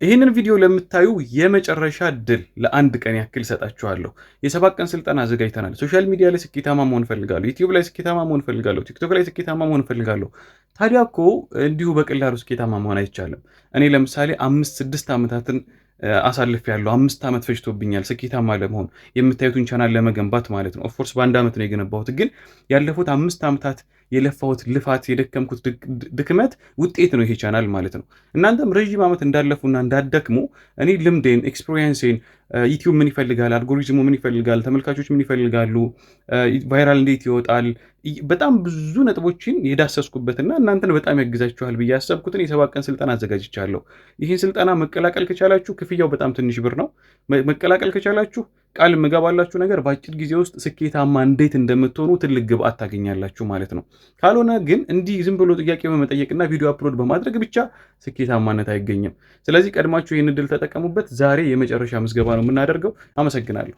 ይህንን ቪዲዮ ለምታዩ የመጨረሻ ድል ለአንድ ቀን ያክል ሰጣችኋለሁ። የ7 ቀን ስልጠና አዘጋጅተናል። ሶሻል ሚዲያ ላይ ስኬታማ መሆን ፈልጋለሁ፣ ዩቲዩብ ላይ ስኬታማ መሆን ፈልጋለሁ፣ ቲክቶክ ላይ ስኬታማ መሆን ፈልጋለሁ። ታዲያ እኮ እንዲሁ በቀላሉ ስኬታማ መሆን አይቻልም። እኔ ለምሳሌ 5-6 ዓመታትን አሳልፌያለሁ። 5 ዓመት ፈጅቶብኛል ስኬታማ ለመሆን የምታዩትን ቻናል ለመገንባት ማለት ነው። ኦፍኮርስ በአንድ ዓመት ነው የገነባሁት፣ ግን ያለፉት 5 ዓመታት የለፋሁት ልፋት የደከምኩት ድክመት ውጤት ነው ይሄ ቻናል ማለት ነው። እናንተም ረዥም ዓመት እንዳለፉና እንዳደክሙ እኔ ልምዴን ኤክስፒሪየንሴን ዩቲዩብ ምን ይፈልጋል፣ አልጎሪዝሙ ምን ይፈልጋል፣ ተመልካቾች ምን ይፈልጋሉ፣ ቫይራል እንዴት ይወጣል፣ በጣም ብዙ ነጥቦችን የዳሰስኩበትና እናንተን በጣም ያግዛችኋል ብዬ ያሰብኩትን የ7 ቀን ስልጠና አዘጋጅቻለሁ። ይህን ስልጠና መቀላቀል ከቻላችሁ ክፍያው በጣም ትንሽ ብር ነው። መቀላቀል ከቻላችሁ ቃል የምገባላችሁ ነገር በአጭር ጊዜ ውስጥ ስኬታማ እንዴት እንደምትሆኑ ትልቅ ግብአት ታገኛላችሁ ማለት ነው። ካልሆነ ግን እንዲህ ዝም ብሎ ጥያቄ በመጠየቅና ቪዲዮ አፕሎድ በማድረግ ብቻ ስኬታማነት አይገኝም። ስለዚህ ቀድማችሁ ይህን እድል ተጠቀሙበት። ዛሬ የመጨረሻ ምዝገባ ነው የምናደርገው። አመሰግናለሁ።